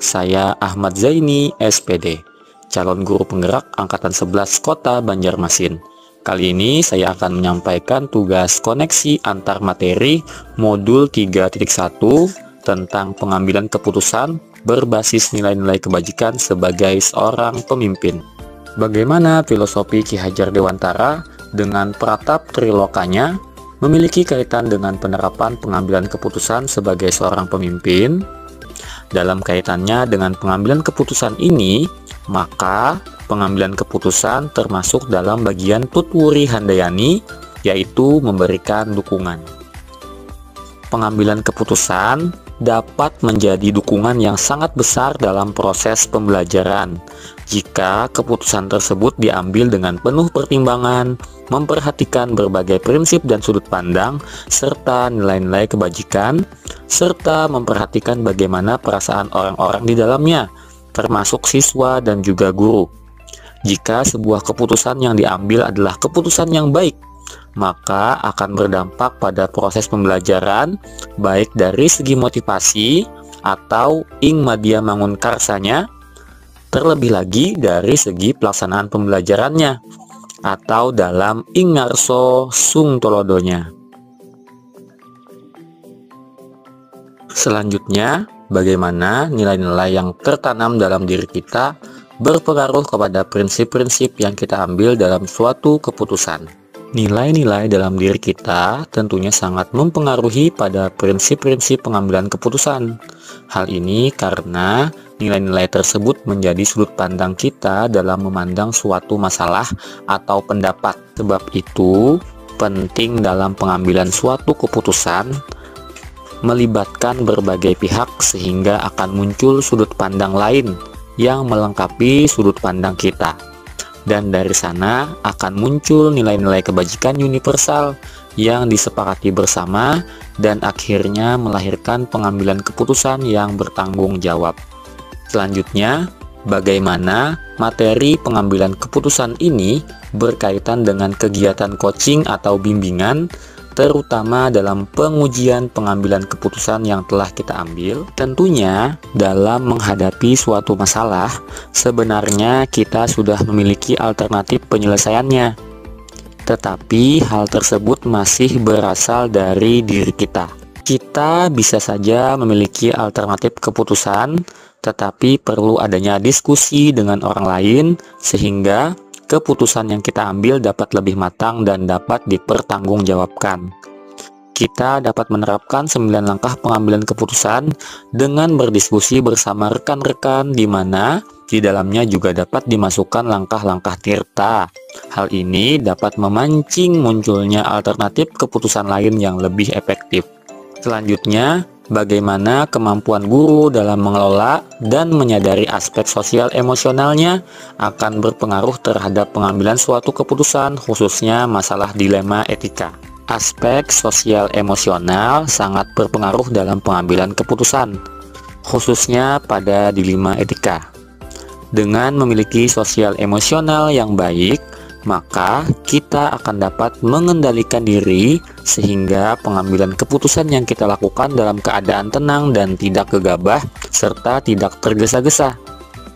Saya Ahmad Zaini, SPD, calon guru penggerak Angkatan 11 Kota Banjarmasin. Kali ini saya akan menyampaikan tugas koneksi antar materi modul 3.1 tentang pengambilan keputusan berbasis nilai-nilai kebajikan sebagai seorang pemimpin. Bagaimana filosofi Ki Hajar Dewantara dengan Pratap Trilokanya memiliki kaitan dengan penerapan pengambilan keputusan sebagai seorang pemimpin? Dalam kaitannya dengan pengambilan keputusan ini, maka pengambilan keputusan termasuk dalam bagian Tutwuri Handayani, yaitu memberikan dukungan. Pengambilan keputusan dapat menjadi dukungan yang sangat besar dalam proses pembelajaran jika keputusan tersebut diambil dengan penuh pertimbangan, memperhatikan berbagai prinsip dan sudut pandang, serta nilai-nilai kebajikan, serta memperhatikan bagaimana perasaan orang-orang di dalamnya, termasuk siswa dan juga guru. Jika sebuah keputusan yang diambil adalah keputusan yang baik, maka akan berdampak pada proses pembelajaran, baik dari segi motivasi atau ing madya mangun karsanya, terlebih lagi dari segi pelaksanaan pembelajarannya, atau dalam ing ngarso sung tolodonya. Selanjutnya, bagaimana nilai-nilai yang tertanam dalam diri kita berpengaruh kepada prinsip-prinsip yang kita ambil dalam suatu keputusan. Nilai-nilai dalam diri kita tentunya sangat mempengaruhi pada prinsip-prinsip pengambilan keputusan. Hal ini karena nilai-nilai tersebut menjadi sudut pandang kita dalam memandang suatu masalah atau pendapat. Sebab itu, penting dalam pengambilan suatu keputusan melibatkan berbagai pihak sehingga akan muncul sudut pandang lain yang melengkapi sudut pandang kita. Dan dari sana akan muncul nilai-nilai kebajikan universal yang disepakati bersama dan akhirnya melahirkan pengambilan keputusan yang bertanggung jawab. Selanjutnya, bagaimana materi pengambilan keputusan ini berkaitan dengan kegiatan coaching atau bimbingan, terutama dalam pengujian pengambilan keputusan yang telah kita ambil. Tentunya dalam menghadapi suatu masalah, sebenarnya kita sudah memiliki alternatif penyelesaiannya, tetapi hal tersebut masih berasal dari diri kita. Kita bisa saja memiliki alternatif keputusan, tetapi perlu adanya diskusi dengan orang lain sehingga keputusan yang kita ambil dapat lebih matang dan dapat dipertanggungjawabkan. Kita dapat menerapkan 9 langkah pengambilan keputusan dengan berdiskusi bersama rekan-rekan di mana di dalamnya juga dapat dimasukkan langkah-langkah tirta. Hal ini dapat memancing munculnya alternatif keputusan lain yang lebih efektif. Selanjutnya, bagaimana kemampuan guru dalam mengelola dan menyadari aspek sosial emosionalnya akan berpengaruh terhadap pengambilan suatu keputusan, khususnya masalah dilema etika. Aspek sosial emosional sangat berpengaruh dalam pengambilan keputusan, khususnya pada dilema etika. Dengan memiliki sosial emosional yang baik, maka kita akan dapat mengendalikan diri sehingga pengambilan keputusan yang kita lakukan dalam keadaan tenang dan tidak gegabah serta tidak tergesa-gesa.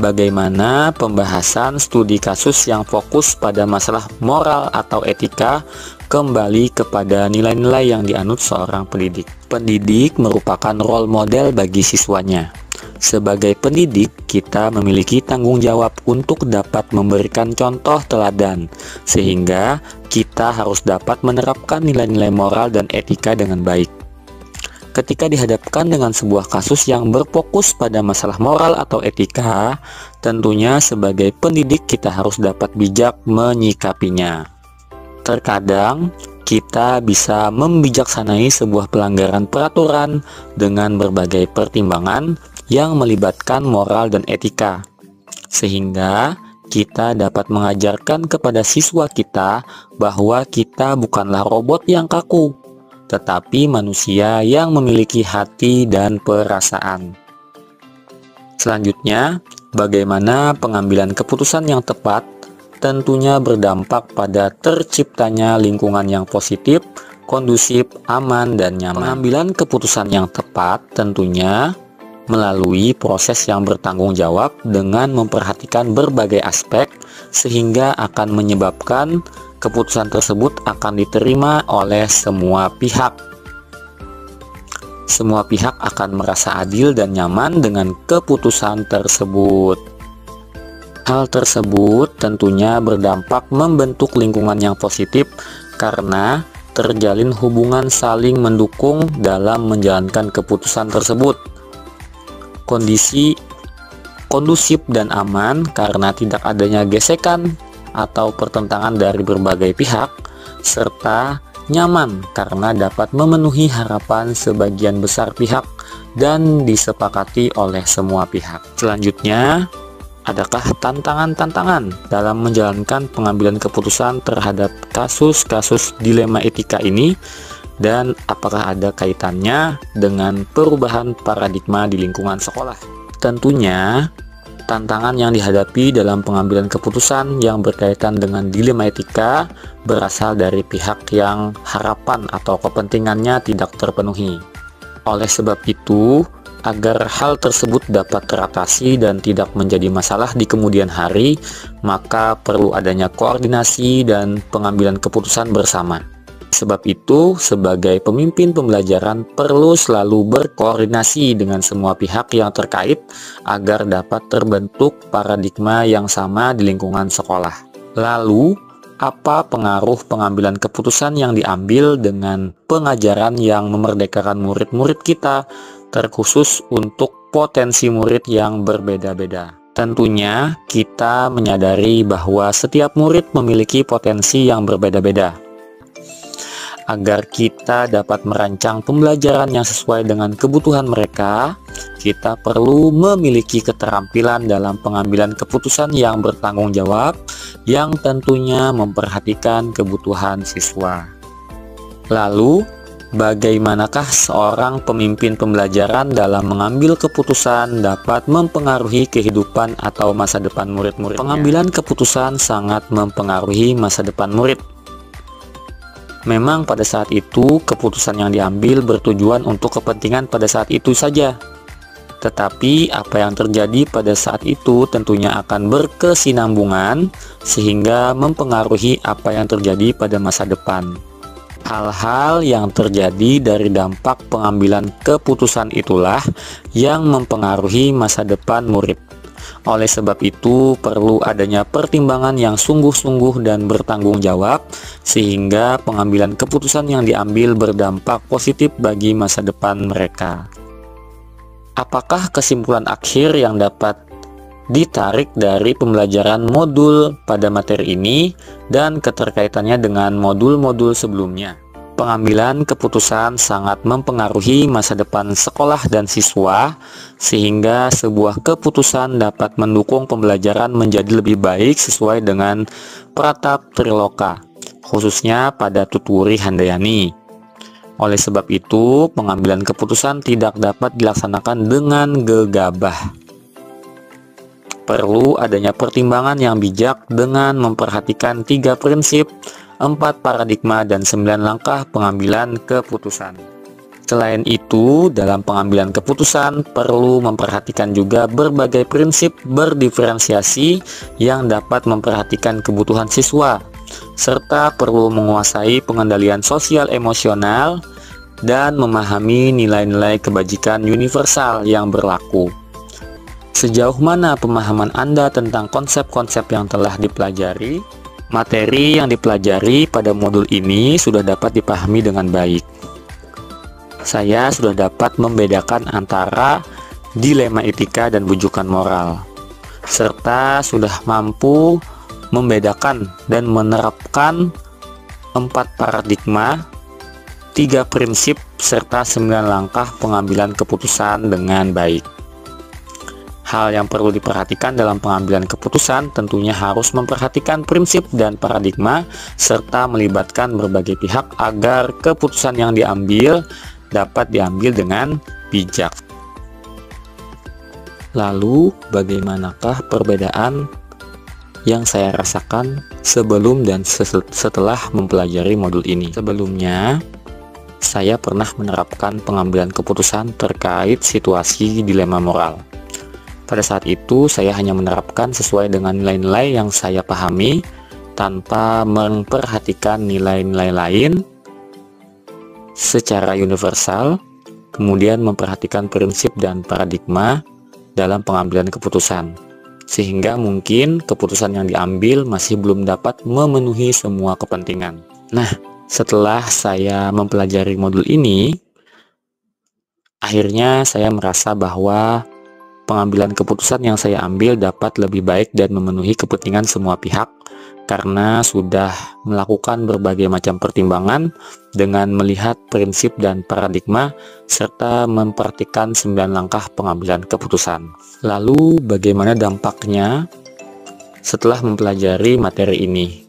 Bagaimana pembahasan studi kasus yang fokus pada masalah moral atau etika kembali kepada nilai-nilai yang dianut seorang pendidik. Pendidik merupakan role model bagi siswanya. Sebagai pendidik, kita memiliki tanggung jawab untuk dapat memberikan contoh teladan, sehingga kita harus dapat menerapkan nilai-nilai moral dan etika dengan baik. Ketika dihadapkan dengan sebuah kasus yang berfokus pada masalah moral atau etika, tentunya sebagai pendidik kita harus dapat bijak menyikapinya. Terkadang, kita bisa membijaksanai sebuah pelanggaran peraturan dengan berbagai pertimbangan yang melibatkan moral dan etika, sehingga kita dapat mengajarkan kepada siswa kita bahwa kita bukanlah robot yang kaku, tetapi manusia yang memiliki hati dan perasaan. Selanjutnya, bagaimana pengambilan keputusan yang tepat tentunya berdampak pada terciptanya lingkungan yang positif, kondusif, aman, dan nyaman. Pengambilan keputusan yang tepat tentunya melalui proses yang bertanggung jawab dengan memperhatikan berbagai aspek, sehingga akan menyebabkan keputusan tersebut akan diterima oleh semua pihak. Semua pihak akan merasa adil dan nyaman dengan keputusan tersebut. Hal tersebut tentunya berdampak membentuk lingkungan yang positif karena terjalin hubungan saling mendukung dalam menjalankan keputusan tersebut. Kondisi kondusif dan aman karena tidak adanya gesekan atau pertentangan dari berbagai pihak, serta nyaman karena dapat memenuhi harapan sebagian besar pihak dan disepakati oleh semua pihak. Selanjutnya, adakah tantangan-tantangan dalam menjalankan pengambilan keputusan terhadap kasus-kasus dilema etika ini, dan apakah ada kaitannya dengan perubahan paradigma di lingkungan sekolah? Tentunya, tantangan yang dihadapi dalam pengambilan keputusan yang berkaitan dengan dilema etika berasal dari pihak yang harapan atau kepentingannya tidak terpenuhi. Oleh sebab itu, agar hal tersebut dapat teratasi dan tidak menjadi masalah di kemudian hari, maka perlu adanya koordinasi dan pengambilan keputusan bersama. Sebab itu, sebagai pemimpin pembelajaran perlu selalu berkoordinasi dengan semua pihak yang terkait agar dapat terbentuk paradigma yang sama di lingkungan sekolah. Lalu, apa pengaruh pengambilan keputusan yang diambil dengan pengajaran yang memerdekakan murid-murid kita, terkhusus untuk potensi murid yang berbeda-beda? Tentunya, kita menyadari bahwa setiap murid memiliki potensi yang berbeda-beda. Agar kita dapat merancang pembelajaran yang sesuai dengan kebutuhan mereka, kita perlu memiliki keterampilan dalam pengambilan keputusan yang bertanggung jawab, yang tentunya memperhatikan kebutuhan siswa. Lalu, bagaimanakah seorang pemimpin pembelajaran dalam mengambil keputusan dapat mempengaruhi kehidupan atau masa depan murid-muridnya? Pengambilan keputusan sangat mempengaruhi masa depan murid. Memang pada saat itu keputusan yang diambil bertujuan untuk kepentingan pada saat itu saja. Tetapi apa yang terjadi pada saat itu tentunya akan berkesinambungan sehingga mempengaruhi apa yang terjadi pada masa depan. Hal-hal yang terjadi dari dampak pengambilan keputusan itulah yang mempengaruhi masa depan murid. Oleh sebab itu, perlu adanya pertimbangan yang sungguh-sungguh dan bertanggung jawab, sehingga pengambilan keputusan yang diambil berdampak positif bagi masa depan mereka. Apakah kesimpulan akhir yang dapat ditarik dari pembelajaran modul pada materi ini dan keterkaitannya dengan modul-modul sebelumnya? Pengambilan keputusan sangat mempengaruhi masa depan sekolah dan siswa, sehingga sebuah keputusan dapat mendukung pembelajaran menjadi lebih baik sesuai dengan Pratap Triloka, khususnya pada Tutwuri Handayani. Oleh sebab itu, pengambilan keputusan tidak dapat dilaksanakan dengan gegabah. Perlu adanya pertimbangan yang bijak dengan memperhatikan 3 prinsip, 4 paradigma, dan 9 langkah pengambilan keputusan. Selain itu, dalam pengambilan keputusan perlu memperhatikan juga berbagai prinsip berdiferensiasi yang dapat memperhatikan kebutuhan siswa, serta perlu menguasai pengendalian sosial emosional dan memahami nilai-nilai kebajikan universal yang berlaku. Sejauh mana pemahaman Anda tentang konsep-konsep yang telah dipelajari? Materi yang dipelajari pada modul ini sudah dapat dipahami dengan baik. Saya sudah dapat membedakan antara dilema etika dan bujukan moral, serta sudah mampu membedakan dan menerapkan 4 paradigma, 3 prinsip, serta 9 langkah pengambilan keputusan dengan baik. Hal yang perlu diperhatikan dalam pengambilan keputusan tentunya harus memperhatikan prinsip dan paradigma serta melibatkan berbagai pihak agar keputusan yang diambil dapat diambil dengan bijak. Lalu, bagaimanakah perbedaan yang saya rasakan sebelum dan setelah mempelajari modul ini? Sebelumnya, saya pernah menerapkan pengambilan keputusan terkait situasi dilema moral. Pada saat itu, saya hanya menerapkan sesuai dengan nilai-nilai yang saya pahami tanpa memperhatikan nilai-nilai lain secara universal, kemudian memperhatikan prinsip dan paradigma dalam pengambilan keputusan, sehingga mungkin keputusan yang diambil masih belum dapat memenuhi semua kepentingan. Nah, setelah saya mempelajari modul ini, akhirnya saya merasa bahwa pengambilan keputusan yang saya ambil dapat lebih baik dan memenuhi kepentingan semua pihak karena sudah melakukan berbagai macam pertimbangan dengan melihat prinsip dan paradigma serta memperhatikan 9 langkah pengambilan keputusan. Lalu bagaimana dampaknya setelah mempelajari materi ini?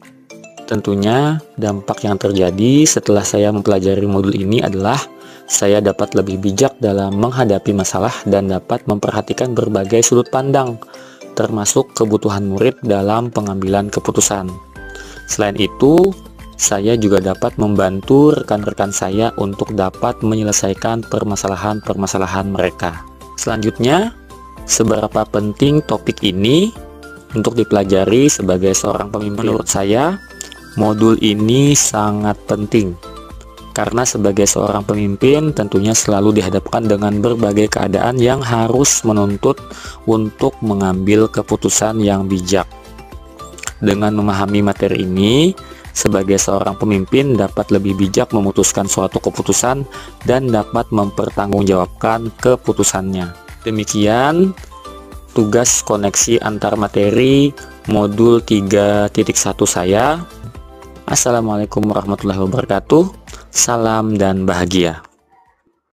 Tentunya dampak yang terjadi setelah saya mempelajari modul ini adalah saya dapat lebih bijak dalam menghadapi masalah dan dapat memperhatikan berbagai sudut pandang, termasuk kebutuhan murid dalam pengambilan keputusan. Selain itu, saya juga dapat membantu rekan-rekan saya untuk dapat menyelesaikan permasalahan-permasalahan mereka. Selanjutnya, seberapa penting topik ini untuk dipelajari sebagai seorang pemimpin? Menurut saya, modul ini sangat penting. Karena sebagai seorang pemimpin tentunya selalu dihadapkan dengan berbagai keadaan yang harus menuntut untuk mengambil keputusan yang bijak. Dengan memahami materi ini, sebagai seorang pemimpin dapat lebih bijak memutuskan suatu keputusan dan dapat mempertanggungjawabkan keputusannya. Demikian tugas koneksi antar materi modul 3.1 saya. Assalamualaikum warahmatullahi wabarakatuh. Salam dan bahagia.